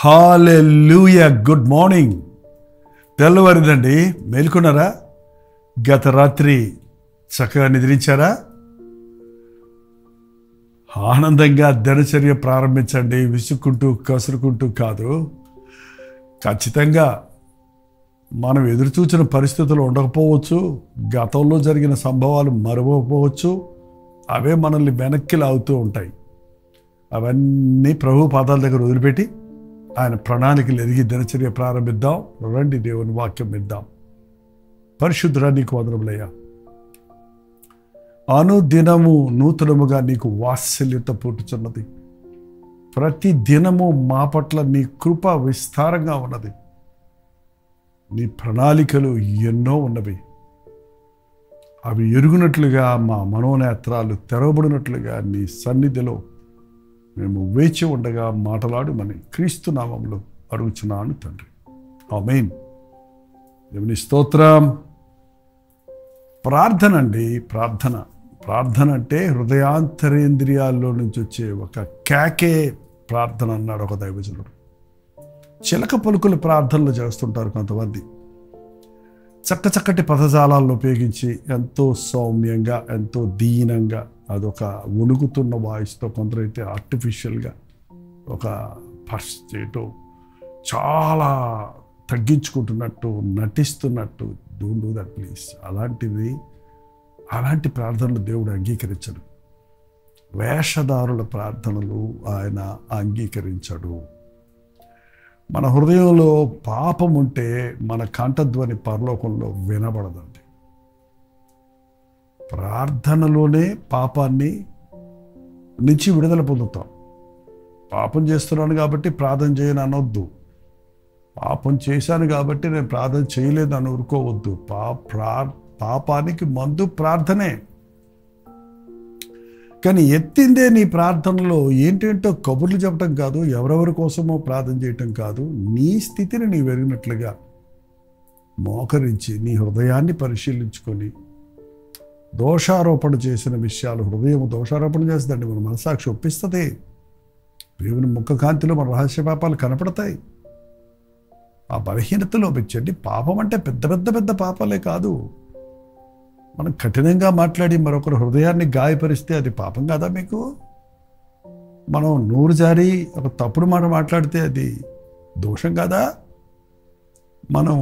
హల్లెలూయా. Good morning. తెల్లవారిందండి, మేల్కొన్నారా? గత రాత్రి చక్కగా నిద్రించారా? ఆనందంగా దినచర్య ప్రారంభించండి. విసుక్కుంటూ కసురుకుంటూ కాదు. ఖచ్చితంగా మనం ఎదురుచూచిన పరిస్థితులు ఉండకపోవచ్చు, గతంలో జరిగిన సంభవాలు మరవకపోవచ్చు, అవే మనల్ని వెనక్కి లాగుతూ ఉంటాయి. అవన్నీ ప్రభు పాదాల దగ్గర వదిలిపెట్టి ఆయన ప్రణాళికలు ఎదిగి దినచర్య ప్రారంభిద్దాం. రండి, దేవుని వాక్యం విద్దాం. పరిశుద్ధుడా, నీకు వందనములయ్యా. అనుదినము నూతనముగా నీకు వాత్సల్యత పుట్టుచున్నది. ప్రతి దినము మా పట్ల నీ కృప విస్తారంగా ఉన్నది. నీ ప్రణాళికలు ఎన్నో ఉన్నవి. అవి ఎరుగునట్లుగా మా మనోనేత్రాలు తెరవబడినట్లుగా నీ సన్నిధిలో మేము వేచి ఉండగా మాట్లాడమని క్రీస్తు నామములో అడుగుచున్నాను తండ్రి. ఆమేన్. దేవుని స్తోత్రం. ప్రార్థన అండి, ప్రార్థన. ప్రార్థన అంటే హృదయాంతరేంద్రియాల్లో నుంచి వచ్చే ఒక కేకే ప్రార్థన అన్నాడు ఒక దైవజనుడు. చిలక పలుకుల ప్రార్థనలు చేస్తుంటారు కొంతమంది. చక్కటి పదజాలాలను ఉపయోగించి ఎంతో సౌమ్యంగా, ఎంతో దీనంగా, అదొక వణుకుతున్న వాయిస్తో, కొందరైతే ఆర్టిఫిషియల్గా ఒక ఫస్ట్ చేయటం, చాలా తగ్గించుకుంటున్నట్టు నటిస్తున్నట్టు. Don't do that please. అలాంటి ప్రార్థనలు దేవుడు అంగీకరించడు. వేషధారుల ప్రార్థనలు ఆయన అంగీకరించడు. మన హృదయంలో పాపం ఉంటే మన కంఠధ్వని పరలోకంలో వినబడదండి. ప్రార్థనలోనే పాపాన్ని నుంచి విడుదల పొందుతాం. పాపం చేస్తున్నాను కాబట్టి ప్రార్థన చేయను అనొద్దు. పాపం చేశాను కాబట్టి నేను ప్రార్థన చేయలేదు అని ఊరుకోవద్దు. పాపానికి మందు ప్రార్థనే. కానీ ఎత్తిందే నీ ప్రార్థనలో ఏంటేంటో కబుర్లు చెప్పటం కాదు, ఎవరెవరి కోసమో ప్రార్థన చేయటం కాదు. నీ స్థితిని నీ వెరిగినట్లుగా మోకరించి నీ హృదయాన్ని పరిశీలించుకొని, దోషారోపణ చేసిన విషయాలు, హృదయం దోషారోపణ చేస్తుందండి, మన మనసాక్షి ఒప్పిస్తుంది. దేవుని ముఖ కాంతిలో మన రహస్య పాపాలు కనపడతాయి. ఆ బలహీనతలో పెంచండి. పాపం అంటే పెద్ద పాపాలే కాదు. మనం కఠినంగా మాట్లాడి మరొకరు హృదయాన్ని గాయపరిస్తే అది పాపం కాదా మీకు? మనం నోరు జారి ఒక తప్పుడు మాట మాట్లాడితే అది దోషం కాదా? మనం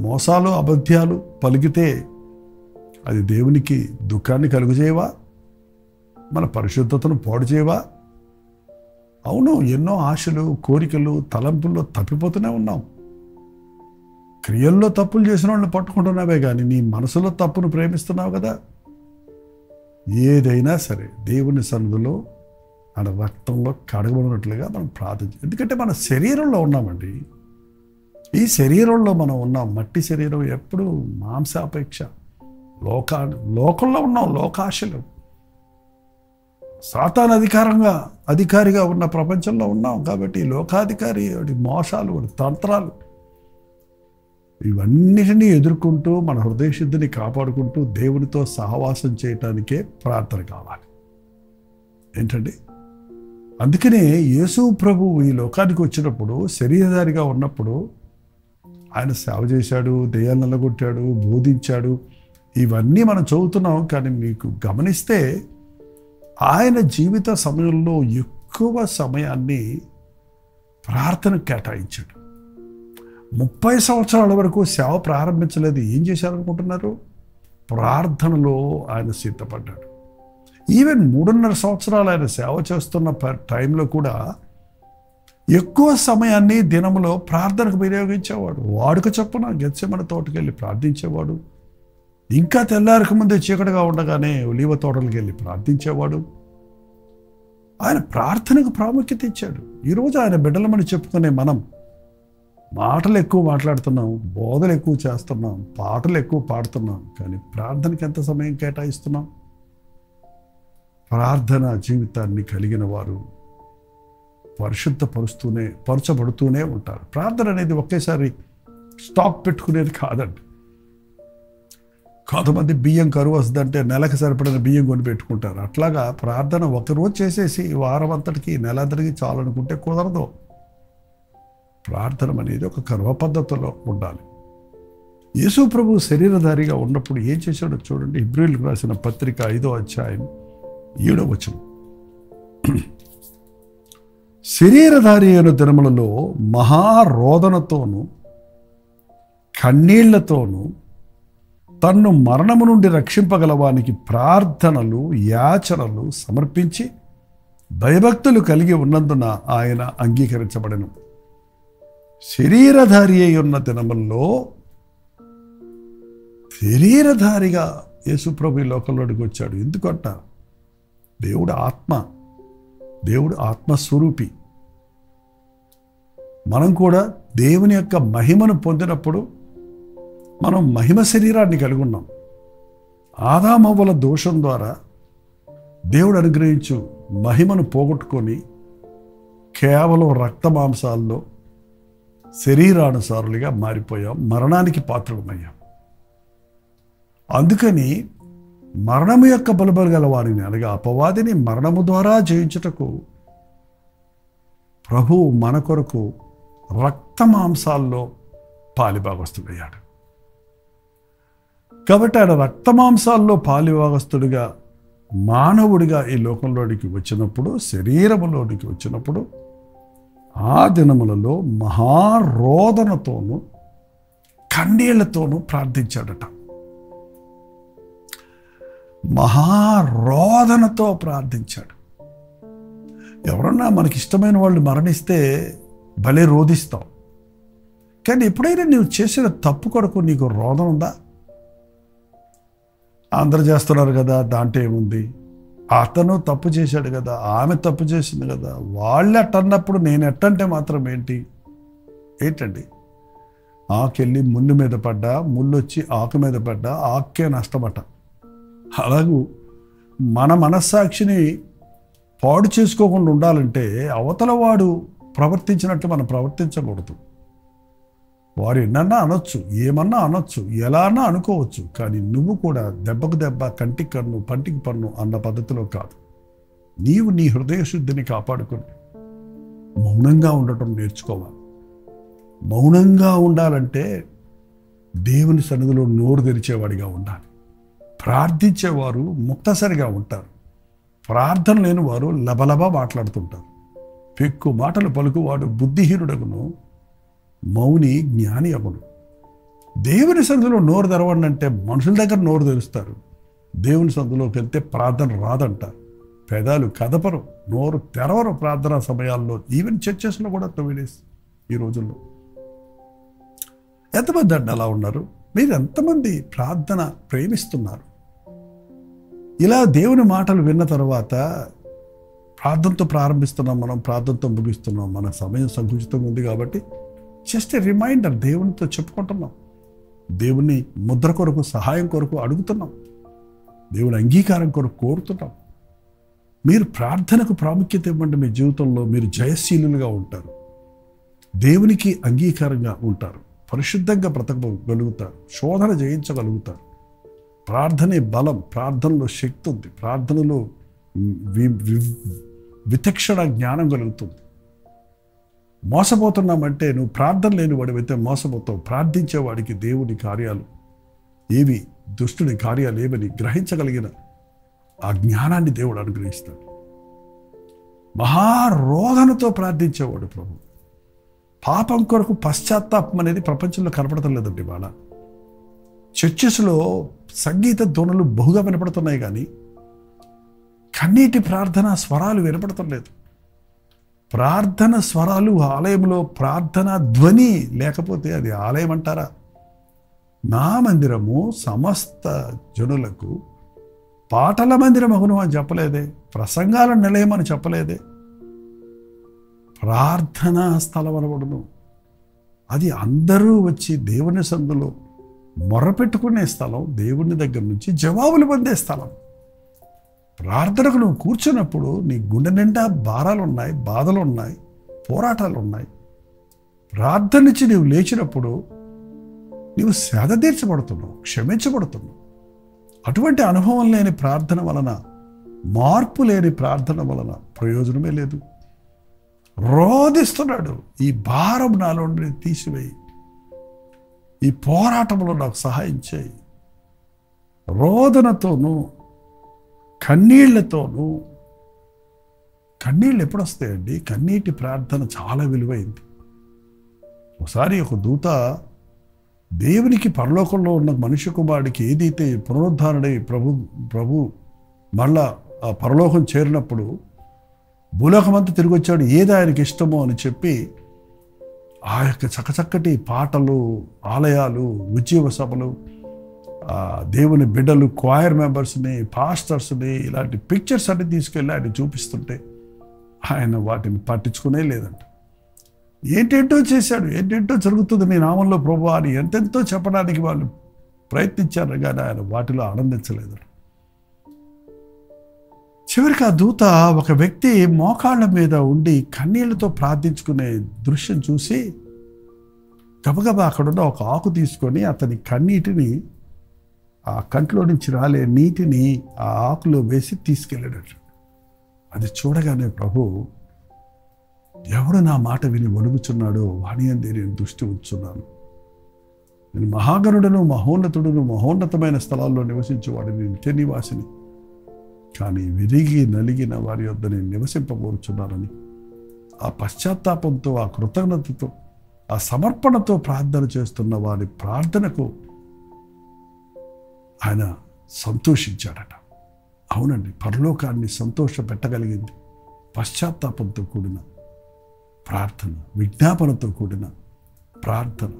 మోసాలు, అబద్ధాలు పలికితే అది దేవునికి దుఃఖాన్ని కలుగజేయవా? మన పరిశుద్ధతను పాడు చేయవా? అవును, ఎన్నో ఆశలు, కోరికలు, తలంపుల్లో తప్పిపోతూనే ఉన్నాం. క్రియల్లో తప్పులు చేసిన వాళ్ళని పట్టుకుంటున్నావే కానీ నీ మనసులో తప్పును ప్రేమిస్తున్నావు కదా. ఏదైనా సరే దేవుని సన్నిధిలో మన రక్తంలో కడగబడినట్లుగా మనం ప్రార్థించాలి. ఎందుకంటే మన శరీరంలో ఉన్నామండి. ఈ శరీరంలో మనం ఉన్నాం. మట్టి శరీరం ఎప్పుడు మాంసాపేక్ష, లోకంలో ఉన్నాం, లోకాశలు. సాతాను అధికారిగా ఉన్న ప్రపంచంలో ఉన్నాం. కాబట్టి లోకాధికారి మోసాలు, తంత్రాలు, ఇవన్నిటినీ ఎదుర్కొంటూ మన హృదయ శుద్ధిని కాపాడుకుంటూ దేవునితో సహవాసం చేయటానికే ప్రార్థన కావాలి. ఏంటండి, అందుకనే యేసు ప్రభువు ఈ లోకానికి వచ్చినప్పుడు, శరీరధారిగా ఉన్నప్పుడు ఆయన సేవ చేశాడు, దెయ్యాలు నల్లగొట్టాడు, బోధించాడు. ఇవన్నీ మనం చదువుతున్నాం. కానీ మీకు గమనిస్తే ఆయన జీవిత సమయంలో ఎక్కువ సమయాన్ని ప్రార్థన కేటాయించాడు. 30 సంవత్సరాల వరకు సేవ ప్రారంభించలేదు. ఏం చేశారనుకుంటున్నారు? ప్రార్థనలో ఆయన సిద్ధపడ్డాడు. ఈవెన్ 3.5 సంవత్సరాలు ఆయన సేవ చేస్తున్న టైంలో కూడా ఎక్కువ సమయాన్ని దినంలో ప్రార్థనకు వినియోగించేవాడు. వాడుక చొప్పున గెత్సెమనే తోటకి వెళ్ళి ప్రార్థించేవాడు. ఇంకా తెల్లారక ముందే చీకటిగా ఉండగానే ఒలీవ తోటలకు వెళ్ళి ప్రార్థించేవాడు. ఆయన ప్రార్థనకు ప్రాముఖ్యత ఇచ్చాడు. ఈరోజు ఆయన బిడ్డలమని చెప్పుకునే మనం మాటలు ఎక్కువ మాట్లాడుతున్నాం, బోధలు ఎక్కువ చేస్తున్నాం, పాటలు ఎక్కువ పాడుతున్నాం, కానీ ప్రార్థనకి ఎంత సమయం కేటాయిస్తున్నాం? ప్రార్థన జీవితాన్ని కలిగిన వారు పరచబడుతూనే ఉంటారు. ప్రార్థన అనేది ఒకేసారి స్టాక్ పెట్టుకునేది కాదండి. కొంతమంది బియ్యం కరువు వస్తుందంటే నెలకు సరిపడిన బియ్యం కొని పెట్టుకుంటారు. అట్లాగా ప్రార్థన ఒకరోజు చేసేసి వారం అంతటికి నెల అంతటికి చాలనుకుంటే కుదరదు. ప్రార్థన అనేది ఒక క్రమ పద్ధతిలో ఉండాలి. యేసు ప్రభు శరీరధారిగా ఉన్నప్పుడు ఏం చేశాడో చూడండి. హెబ్రీయులకు రాసిన పత్రిక 5వ అధ్యాయం 7వ వచనం. శరీరధారి అయిన దినములలో మహారోదనతోనూ కన్నీళ్లతోనూ తన్ను మరణము నుండి రక్షింపగలవానికి ప్రార్థనలు యాచనలు సమర్పించి భయభక్తులు కలిగి ఉన్నందున ఆయన అంగీకరించబడెను. శరీరధారి అయి ఉన్న దినముల్లో శరీరధారిగా యేసుప్రభు ఈ లోకంలోకి వచ్చాడు. ఎందుకంట దేవుడు ఆత్మ, దేవుడు ఆత్మస్వరూపి. మనం కూడా దేవుని యొక్క మహిమను పొందినప్పుడు మనం మహిమ శరీరాన్ని కలిగి ఉన్నాం. ఆదామవ్వల దోషం ద్వారా దేవుడు అనుగ్రహించు మహిమను పోగొట్టుకొని కేవలం రక్త మాంసాల్లో శరీరానుసారులుగా మారిపోయాం, మరణానికి పాత్రమయ్యాం. అందుకని మరణము యొక్క బలబలు గల వారిని అనగా అపవాదిని మరణము ద్వారా జయించుటకు ప్రభువు మన కొరకు రక్త మాంసాల్లో పాలిభాగస్తుడయ్యాడు. కాబట్టి ఆయన రక్త మాంసాల్లో పాలిభాగస్తుడిగా మానవుడిగా ఈ లోకంలోనికి వచ్చినప్పుడు, శరీరములోనికి వచ్చినప్పుడు ఆ దినములలో మహారోదనతోనూ కన్నీళ్లతోనూ ప్రార్థించాడట. మహారోదనతో ప్రార్థించాడు. ఎవరన్నా మనకి ఇష్టమైన వాళ్ళు మరణిస్తే భలే రోధిస్తాం. కానీ ఎప్పుడైనా నువ్వు చేసిన తప్పు కొరకు నీకు రోదన ఉందా? అందరూ చేస్తున్నారు కదా, దాంట్లో ఏముంది? అతను తప్పు చేశాడు కదా, ఆమె తప్పు చేసింది కదా, వాళ్ళు అట్టన్నప్పుడు నేను ఎట్టంటే మాత్రం ఏంటండి? ఆకెళ్ళి ముళ్ళు మీద పడ్డా, ముళ్ళు వచ్చి ఆకు మీద పడ్డా ఆకే నష్టమట. అలాగూ మన మనస్సాక్షిని పాడు చేసుకోకుండా ఉండాలంటే అవతల వాడు ప్రవర్తించినట్టు మనం ప్రవర్తించకూడదు. వారు ఎన్నన్నా అనొచ్చు, ఏమన్నా అనొచ్చు, ఎలా అన్నా అనుకోవచ్చు. కానీ నువ్వు కూడా దెబ్బకు దెబ్బ, కంటికి కన్ను, పంటికి పన్ను అన్న పద్ధతిలో కాదు. నీవు నీ హృదయ శుద్ధిని కాపాడుకుని మౌనంగా ఉండటం నేర్చుకోవాలి. మౌనంగా ఉండాలంటే దేవుని సన్నిధిలో నోరు తెరిచేవాడిగా ఉండాలి. ప్రార్థించేవారు ముక్తసరిగా ఉంటారు. ప్రార్థన లేని వారు లబలబా మాట్లాడుతుంటారు. పెక్కు మాటలు పలుకువాడు బుద్ధిహీనుడగును, మౌని జ్ఞాని అగును. దేవుని సన్నిధిలో నోరు తెరవండి అంటే మనుషుల దగ్గర నోరు తెరుస్తారు. దేవుని సన్నిధిలోకి వెళ్తే ప్రార్థన రాదంటారు. పెదాలు కదపరు, నోరు తెరవరు ప్రార్థనా సమయాల్లో. ఈవెన్ చర్చెస్లో కూడా 9 days ఈ రోజుల్లో. ఎంతమంది అండి అలా ఉన్నారు? మీరు ఎంతమంది ప్రార్థన ప్రేమిస్తున్నారు? ఇలా దేవుని మాటలు విన్న తర్వాత ప్రార్థనతో ప్రారంభిస్తున్నాం, మనం ప్రార్థనతో ముగిస్తున్నాం. మన సమయం సంకుచితంగా ఉంది కాబట్టి జస్ట్ రిమైండర్, దేవునితో చెప్పుకుంటున్నాం. దేవుని ముద్ర కొరకు, సహాయం కొరకు అడుగుతున్నాం. దేవుని అంగీకారం కొరకు కోరుతున్నాం. మీరు ప్రార్థనకు ప్రాముఖ్యత ఇవ్వండి. మీ జీవితంలో మీరు జయశీలులుగా ఉంటారు, దేవునికి అంగీకారంగా ఉంటారు, పరిశుద్ధంగా బ్రతకగలుగుతారు, శోధన జయించగలుగుతారు. ప్రార్థనే బలం, ప్రార్థనలో శక్తి ఉంది, ప్రార్థనలో విచక్షణ జ్ఞానం కలుగుతుంది. మోసపోతున్నామంటే నువ్వు ప్రార్థన లేని వాడివైతే మోసపోతావు. ప్రార్థించేవాడికి దేవుని కార్యాలు ఏవి, దుష్టుని కార్యాలు ఏవని గ్రహించగలిగిన ఆ జ్ఞానాన్ని దేవుడు అనుగ్రహిస్తాడు. మహారోదనతో ప్రార్థించేవాడు ప్రభు. పాపం కొరకు పశ్చాత్తాపం అనేది ప్రపంచంలో కనపడటం లేదండి. ఇవాళ చర్చెస్లో సంగీత ధ్వనులు బహుగా వినపడుతున్నాయి, కానీ కన్నీటి ప్రార్థన స్వరాలు వినపడటం లేదు. ప్రార్థన స్వరాలు ఆలయంలో, ప్రార్థన ధ్వని లేకపోతే అది ఆలయం అంటారా? నా మందిరము సమస్త జనులకు పాటల మందిరం అగును అని చెప్పలేదే, ప్రసంగాల నిలయం అని చెప్పలేదే. ప్రార్థనా స్థలం అనబడును. అది అందరూ వచ్చి దేవుని సందులో మొరపెట్టుకునే స్థలం, దేవుని దగ్గర నుంచి జవాబులు పొందే స్థలం. ప్రార్థనకు నువ్వు కూర్చున్నప్పుడు నీ గుండె నిండా భారాలు ఉన్నాయి, బాధలు ఉన్నాయి, పోరాటాలు ఉన్నాయి. ప్రార్థన నుంచి నువ్వు లేచినప్పుడు నీవు సేద తీర్చబడుతున్నావు, క్షమించబడుతున్నావు. అటువంటి అనుభవం లేని ప్రార్థన వలన, మార్పు లేని ప్రార్థన వలన ప్రయోజనమే లేదు. రోధిస్తున్నాడు, ఈ భారం నాలో నుండి తీసివేయి, ఈ పోరాటంలో నాకు సహాయం చేయి. రోదనతోనూ కన్నీళ్లతోనూ. కన్నీళ్ళు ఎప్పుడు వస్తాయండి? కన్నీటి ప్రార్థన చాలా విలువైంది. ఒకసారి ఒక దూత దేవునికి పరలోకంలో ఉన్న మనుష్య కుమారుడికి ఏదైతే పునరుద్ధరణై ప్రభు మళ్ళా ఆ పరలోకం చేరినప్పుడు భూలోకమంతా తిరిగి వచ్చాడు, ఏది ఆయనకి ఇష్టమో అని చెప్పి ఆ యొక్క చక్కచక్కటి పాటలు, ఆలయాలు, ఉద్యోగ సభలు, దేవుని బిడ్డలు, క్వైర్ మెంబర్స్ని, పాస్టర్స్ని, ఇలాంటి పిక్చర్స్ అన్ని తీసుకెళ్ళి ఆయన చూపిస్తుంటే ఆయన వాటిని పట్టించుకునే లేదంట. ఏంటేంటో చేశాడు, ఏంటేంటో జరుగుతుంది నీ నామంలో ప్రభువా అని ఎంతెంతో చెప్పడానికి వాళ్ళు ప్రయత్నించారు, కానీ ఆయన వాటిలో ఆనందించలేదు. చివరికి ఆ దూత ఒక వ్యక్తి మోకాళ్ళ మీద ఉండి కన్నీళ్లతో ప్రార్థించుకునే దృశ్యం చూసి గబగబా అక్కడున్న ఒక ఆకు తీసుకొని అతని కన్నీటిని, ఆ కంట్లో నుంచి రాలే నీటిని ఆ ఆకులో వేసి తీసుకెళ్ళాడు. అది చూడగానే ప్రభు, ఎవడు నా మాట విని ఒలుగుచున్నాడో వాని అందే నేను దృష్టి ఉంచున్నాను. నేను మహాగణుడను, మహోన్నతుడును, మహోన్నతమైన స్థలాల్లో నివసించేవాడిని, నిత్య నివాసిని. కానీ విరిగి నలిగిన వారి వద్ద నేను నివసింపబోచున్నానని ఆ పశ్చాత్తాపంతో, ఆ కృతజ్ఞతతో, ఆ సమర్పణతో ప్రార్థన చేస్తున్న వారి ప్రార్థనకు ఆయన సంతోషించాడట. అవునండి, పరలోకాన్ని సంతోష పెట్టగలిగింది పశ్చాత్తాపంతో కూడిన ప్రార్థన, విజ్ఞాపనతో కూడిన ప్రార్థన.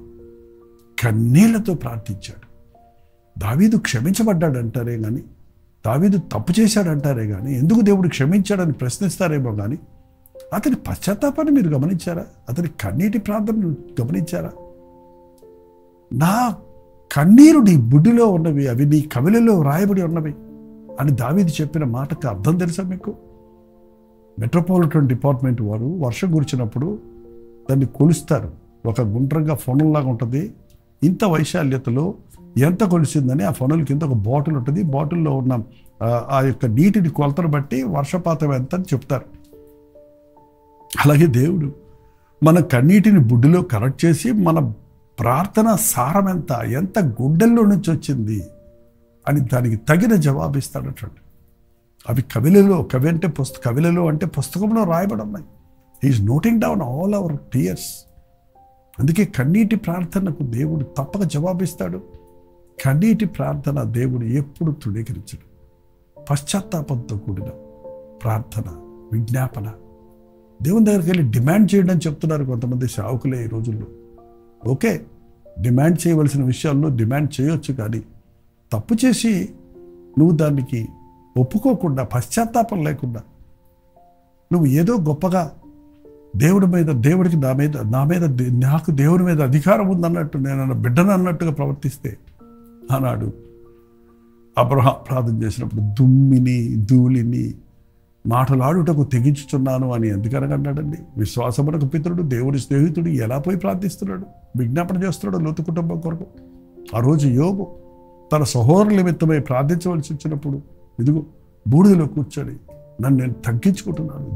కన్నీళ్లతో ప్రార్థించాడు. దావీదు క్షమించబడ్డాడంటారే కానీ, దావీదు తప్పు చేశాడంటారే కానీ, ఎందుకు దేవుడు క్షమించాడని ప్రశ్నిస్తారేమో కానీ, అతని పశ్చాత్తాపాన్ని మీరు గమనించారా? అతని కన్నీటి ప్రార్థనను గమనించారా? నా కన్నీరు నీ బుడ్డిలో ఉన్నవి, అవి నీ కవిలలో రాయబడి ఉన్నవి అని దావీదు చెప్పిన మాటకు అర్థం తెలుసా మీకు? మెట్రోపాలిటన్ డిపార్ట్మెంట్ వారు వర్షం కురిచినప్పుడు దాన్ని కొలుస్తారు. ఒక గుండ్రంగా ఫొనల్లాగా ఉంటుంది. ఇంత వైశాల్యతలో ఎంత కొలిసిందని ఆ ఫొనల్ కింద ఒక బాటిల్ ఉంటుంది. బాటిల్లో ఉన్న ఆ యొక్క నీటిని కొలతను బట్టి వర్షపాతం ఎంత అని చెప్తారు. అలాగే దేవుడు మన కన్నీటిని బుడ్డిలో కరెక్ట్ చేసి మన ప్రార్థన సారం ఎంత గుండెల్లో నుంచి వచ్చింది అని దానికి తగిన జవాబు ఇస్తాడటండి. అవి కవిలలో, కవిలలో అంటే పుస్తకంలో రాయబడి ఉన్నాయి. He's noting down all our tears. అందుకే కన్నీటి ప్రార్థనకు దేవుడు తప్పక జవాబిస్తాడు. కన్నీటి ప్రార్థన దేవుడు ఎప్పుడు తృణీకరించడు. పశ్చాత్తాపంతో కూడిన ప్రార్థన, విజ్ఞాపన, దేవుని దగ్గరికి వెళ్ళి డిమాండ్ చేయడం చెప్తున్నారు కొంతమంది సేవకులే ఈ రోజుల్లో. ఓకే, డిమాండ్ చేయవలసిన విషయాల్లో డిమాండ్ చేయొచ్చు, కానీ తప్పు చేసి నువ్వు దానికి ఒప్పుకోకుండా, పశ్చాత్తాపం లేకుండా నువ్వు ఏదో గొప్పగా దేవుడికి నాకు దేవుడి మీద అధికారం ఉందన్నట్టు, నేను బిడ్డను అన్నట్టుగా ప్రవర్తిస్తే, ఆనాడు అబ్రహాం ప్రార్థన చేసినప్పుడు దుమ్మిని ధూళిని మాటలాడుటకు తెగించుచున్నాను అని ఎందుకనగన్నాడండి? విశ్వాసమునకు పితరుడు, దేవుడి స్నేహితుడు ఎలా పోయి ప్రార్థిస్తున్నాడు, విజ్ఞాపన చేస్తున్నాడు లోతు కుటుంబం కొరకు. ఆ రోజు యోబు తన సహోదరుల నిమిత్తమై ప్రార్థించవలసి వచ్చినప్పుడు, ఇదిగో బూడిదలో కూర్చొని నన్ను నేను తగ్గించుకుంటున్నాను,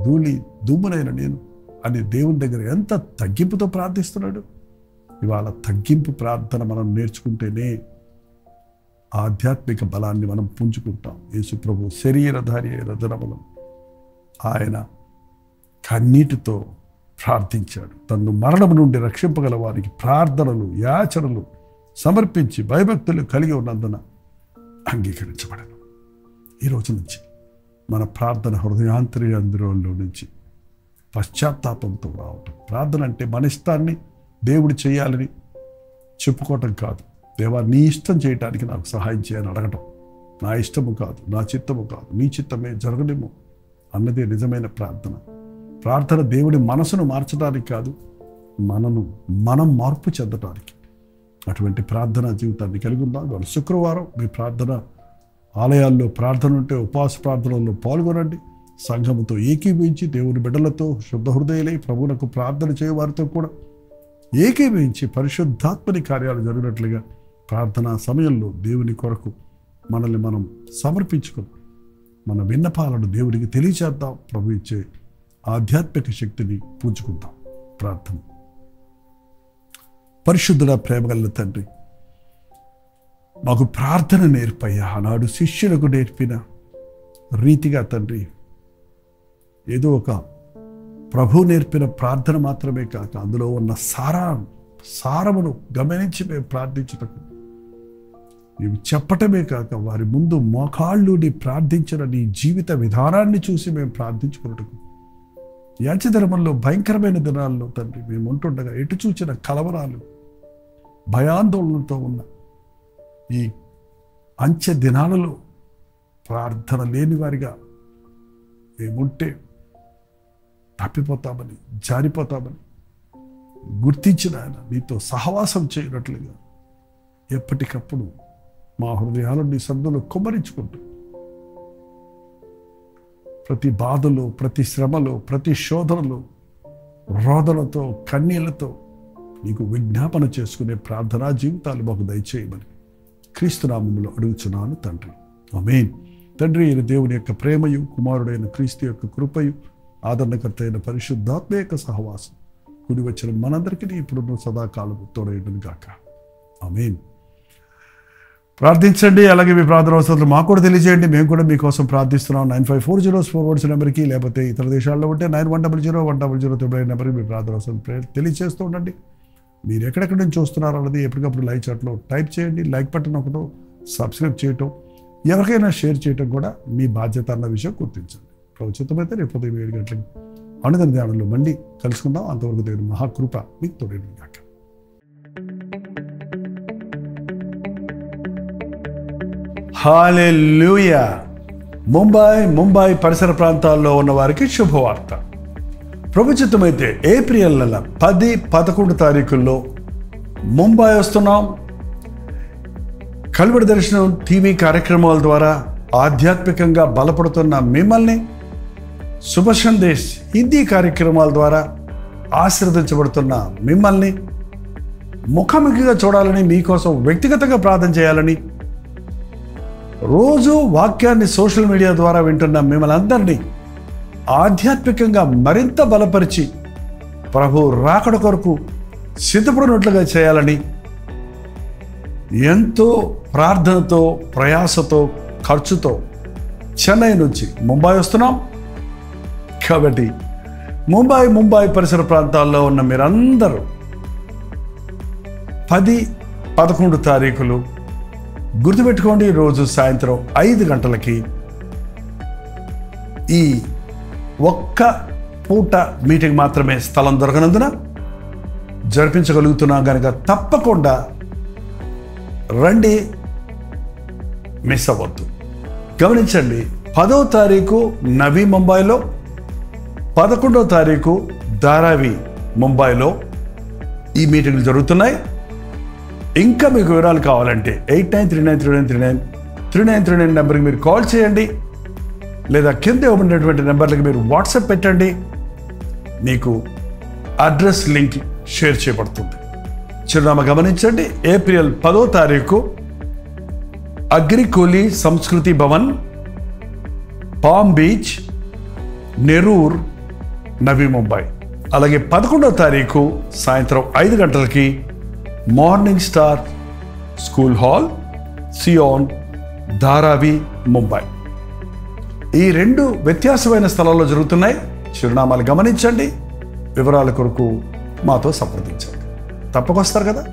దుమ్మునైన నేను అని దేవుని దగ్గర ఎంత తగ్గింపుతో ప్రార్థిస్తున్నాడు. ఇవాళ తగ్గింపు ప్రార్థన మనం నేర్చుకుంటేనే ఆధ్యాత్మిక బలాన్ని మనం పుంజుకుంటాం. యేసు ప్రభు శరీరధారి అయిన దినములను ఆయన కన్నీటితో ప్రార్థించాడు. తన్ను మరణం నుండి రక్షింపగల వారికి ప్రార్థనలు, యాచనలు సమర్పించి భయభక్తులు కలిగి ఉన్నందున అంగీకరించబడను. ఈ రోజు నుంచి మన ప్రార్థన హృదయాంతర్యంలో నుంచి పశ్చాత్తాపంతో రావటం. ప్రార్థన అంటే మన ఇష్టాన్ని దేవుడు చేయాలని చెప్పుకోవటం కాదు. దేవా, నీ ఇష్టం చేయటానికి నాకు సహాయం చేయని అడగటం. నా ఇష్టము కాదు, నా చిత్తము కాదు, నీ చిత్తమే జరగలేము అన్నదే నిజమైన ప్రార్థన. ప్రార్థన దేవుడి మనసును మార్చడానికి కాదు, మనం మార్పు చెందటానికి. అటువంటి ప్రార్థనా జీవితాన్ని కలిగి ఉందాం. వాళ్ళు శుక్రవారం మీ ప్రార్థన ఆలయాల్లో ప్రార్థన ఉంటే ఉపవాస ప్రార్థనల్లో పాల్గొనండి. సంఘముతో ఏకీభవించి దేవుని బిడ్డలతో శుద్ధ హృదయులై ప్రభువునకు ప్రార్థన చేయవారితో కూడా ఏకీభవించి పరిశుద్ధాత్మని కార్యాలు జరిగినట్లుగా ప్రార్థనా సమయంలో దేవుని కొరకు మనల్ని మనం సమర్పించుకుని మన విన్నపాలను దేవుడికి తెలియచేద్దాం. ప్రభు ఇచ్చే ఆధ్యాత్మిక శక్తిని పూజుకుందాం. ప్రార్థన. పరిశుద్ధుడ, ప్రేమగల తండ్రి, మాకు ప్రార్థన నేర్పయ్యా. ఆనాడు శిష్యులకు నేర్పిన రీతిగా తండ్రి, ఏదో ఒక ప్రభు నేర్పిన ప్రార్థన మాత్రమే కాక అందులో ఉన్న సారమును గమనించి మేము ప్రార్థించటకు, నీవు చెప్పటమే కాక వారి ముందు మోకాళ్ళుని ప్రార్థించిన నీ జీవిత విధానాన్ని చూసి మేము ప్రార్థించుకున్నట్టుకు, యాచధర్మంలో భయంకరమైన దినాల్లో తండ్రి మేము ఉంటుండగా ఎటు చూచిన కలవరాలు, భయాందోళనతో ఉన్న ఈ అంచె దినాలలో ప్రార్థన లేని వారిగా మేముంటే తప్పిపోతామని, జారిపోతామని గుర్తించిన ఆయన నీతో సహవాసం చేయనట్లుగా ఎప్పటికప్పుడు మా హృదయాలను నీ సందులో కుమ్మరించుకుంటూ ప్రతి బాధలో, ప్రతి శ్రమలో, ప్రతి శోధనలో, రోదనతో, కన్నీళ్లతో నీకు విజ్ఞాపన చేసుకునే ప్రార్థనా జీవితాలు మాకు దయచేయమని క్రీస్తునామములో అడుగుచున్నాను తండ్రి. ఆమేన్. తండ్రి అయిన దేవుని యొక్క ప్రేమయు, కుమారుడైన క్రీస్తు యొక్క కృపయు, ఆదరణకర్త అయిన పరిశుద్ధాత్మ యొక్క సహవాసం కూడి వచ్చిన మనందరికీ ఇప్పుడు సదాకాలం తోడైండును గాక. ఆమేన్. ప్రార్థించండి. అలాగే మీ ప్రార్థన అవసరాలు మాకు కూడా తెలియజేయండి. మేము కూడా మీకోసం ప్రార్థిస్తున్నాం. 9540 నెంబర్కి, లేకపోతే ఇతర దేశాల్లో ఉంటే 9100 నెంబర్కి మీ ప్రార్థన అవసరం తెలియజేస్తూ ఉండండి. మీరు ఎక్కడెక్కడ నుంచి చూస్తున్నారో అన్నది ఎప్పటికప్పుడు లైవ్ చాట్లో టైప్ చేయండి. లైక్ బటన్ ఒకటో, సబ్స్క్రైబ్ చేయటం, ఎవరికైనా షేర్ చేయటం కూడా మీ బాధ్యత అన్న విషయం గుర్తించండి. ప్రవచితమైతే రేపు ఉదయం 7 గంటలకి అనుదిన ధ్యానంలో మళ్ళీ కలుసుకుందాం. అంతవరకు దేవుని మహాకృప మీకు తోడేను గాక. హల్లెలూయా. ముంబై పరిసర ప్రాంతాల్లో ఉన్న వారికి శుభవార్త. ప్రభుత్వమైతే ఏప్రిల్ నెల 10, 11 తారీఖుల్లో ముంబై వస్తున్నాం. కల్వడి దర్శనం టీవీ కార్యక్రమాల ద్వారా ఆధ్యాత్మికంగా బలపడుతున్న మిమ్మల్ని, శుభ సందేశ్ హిందీ కార్యక్రమాల ద్వారా ఆశీర్వదించబడుతున్న మిమ్మల్ని ముఖాముఖిగా చూడాలని, మీకోసం వ్యక్తిగతంగా ప్రార్థన చేయాలని, రోజు వాక్యాన్ని సోషల్ మీడియా ద్వారా వింటున్న మిమ్మల్ని అందరినీ ఆధ్యాత్మికంగా మరింత బలపరిచి ప్రభు రాకడ కొరకు సిద్ధపడినట్లుగా చేయాలని ఎంతో ప్రార్థనతో, ప్రయాసతో, ఖర్చుతో చెన్నై నుంచి ముంబై వస్తున్నాం. కాబట్టి ముంబై పరిసర ప్రాంతాల్లో ఉన్న మీరందరూ 10, 11 తారీఖులు గుర్తుపెట్టుకోండి. రోజు సాయంత్రం 5 గంటలకి ఈ ఒక్క పూట మీటింగ్ మాత్రమే స్థలం దొరకనందున జరిపించగలుగుతున్నాం కనుక తప్పకుండా రండి, మిస్ అవ్వద్దు. గమనించండి, 10వ తారీఖు నవీ ముంబైలో, 11వ తారీఖు ధారావి ముంబైలో ఈ మీటింగ్లు జరుగుతున్నాయి. ఇంకా మీకు వివరాలు కావాలంటే 8939393939 నెంబర్కి మీరు కాల్ చేయండి, లేదా కింద ఇవ్వబడినటువంటి నెంబర్లకి మీరు వాట్సాప్ పెట్టండి. మీకు అడ్రస్ లింక్ షేర్ చేయబడుతుంది. చిరునామా గమనించండి. ఏప్రిల్ 10వ తారీఖు అగ్రికోలి సంస్కృతి భవన్, పామ్ బీచ్, నెరూర్, నవీ ముంబై. అలాగే 11వ తారీఖు సాయంత్రం 5 గంటలకి మార్నింగ్ స్టార్ స్కూల్ హాల్, సియోన్, ధారావి, ముంబై. ఈ 2 వ్యత్యాసమైన స్థలాల్లో జరుగుతున్నాయి. చిరునామాలు గమనించండి. వివరాల కొరకు మాతో సంప్రదించండి. తప్పకొస్తారు కదా.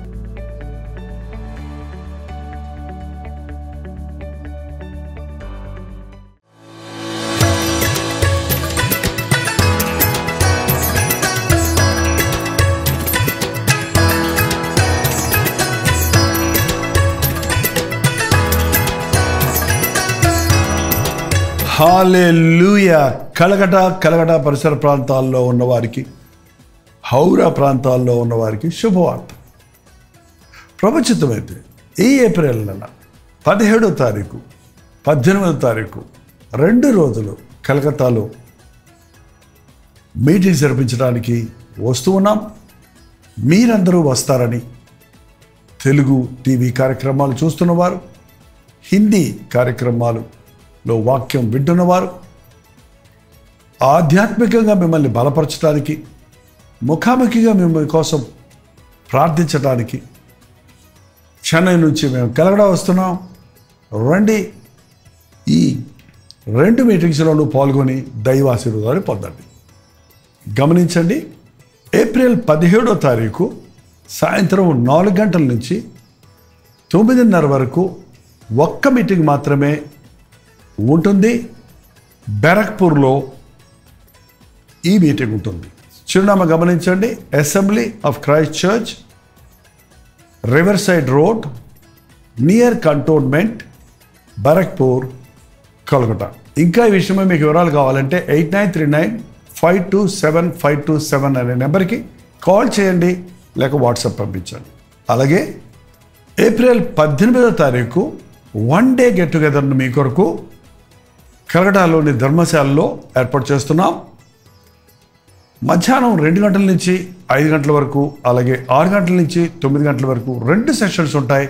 హల్లెలూయా. కలగట పరిసర ప్రాంతాల్లో ఉన్నవారికి, హౌరా ప్రాంతాల్లో ఉన్నవారికి శుభవార్త. ప్రపంచితమైతే ఈ ఏప్రిల్ నెల 17వ తారీఖు, 18వ తారీఖు 2 రోజులు కలకత్తాలో మీటింగ్ జరిపించడానికి వస్తూ ఉన్నాం. మీరందరూ వస్తారని తెలుగు టీవీ కార్యక్రమాలు చూస్తున్నవారు, హిందీ కార్యక్రమాలలో వాక్యం వింటున్నవారు, ఆధ్యాత్మికంగా మిమ్మల్ని బలపరచడానికి, ముఖాముఖిగా మిమ్మల్ని కోసం ప్రార్థించడానికి చెన్నై నుంచి మేము కలకడా వస్తున్నాం. రండి, ఈ 2 మీటింగ్స్లోనూ పాల్గొని దైవాశీర్వాదాన్ని పొందండి. గమనించండి, ఏప్రిల్ 17వ తారీఖు సాయంత్రం 4 గంటల నుంచి 9:30 వరకు ఒక్క మీటింగ్ మాత్రమే ఉంటుంది. బెరక్పూర్లో ఈ మీటింగ్ ఉంటుంది. చిరునామా గమనించండి, Assembly of Christ church, river side road, near cantonment, Barrackpore, Kolkata. ఇంకా ఈ విషయమై మీకు వివరాలు కావాలంటే 8939527527 అనే నెంబర్కి కాల్ చేయండి, లేక వాట్సాప్ పంపించండి. అలాగే ఏప్రిల్ 18వ తారీఖు 1 డే గెట్ టుగెదర్ను మీ కొరకు కలకటాలోని ధర్మశాలలో ఏర్పాటు చేస్తున్నాం. మధ్యాహ్నం 2 గంటల నుంచి 5 గంటల వరకు, అలాగే 6 గంటల నుంచి 9 గంటల వరకు 2 సెషన్స్ ఉంటాయి.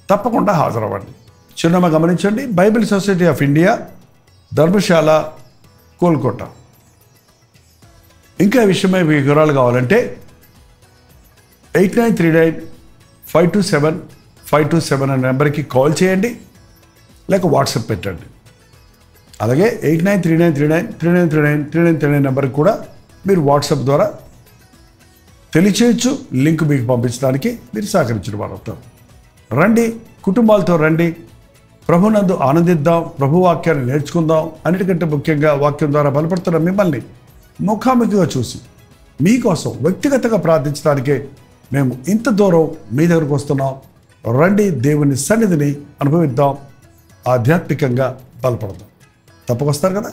తప్పకుండా హాజరవ్వండి. చిరునామా గమనించండి, Bible society of India, Dharamshala, Kolkata. ఇంకా ఈ విషయమై మీకు వివరాలు కావాలంటే 8939527527 అనే నెంబర్కి కాల్ చేయండి, లేక వాట్సాప్ పెట్టండి. అలాగే 8939393939 నెంబర్కి కూడా మీరు వాట్సాప్ ద్వారా తెలియచేయచ్చు. లింక్ మీకు పంపించడానికి మీరు సహకరించిన వారు అవుతారు. రండి, కుటుంబాలతో రండి, ప్రభునందు ఆనందిద్దాం, ప్రభు వాక్యాన్ని నేర్చుకుందాం. అన్నిటికంటే ముఖ్యంగా వాక్యం ద్వారా బలపడుతున్న మిమ్మల్ని ముఖాముఖిగా చూసి మీకోసం వ్యక్తిగతంగా ప్రార్థించడానికే మేము ఇంత దూరం మీ దగ్గరకు వస్తున్నాం. రండి, దేవుని సన్నిధిని అనుభవిద్దాం, ఆధ్యాత్మికంగా బలపడదాం. తప్పకొస్తారు కదా.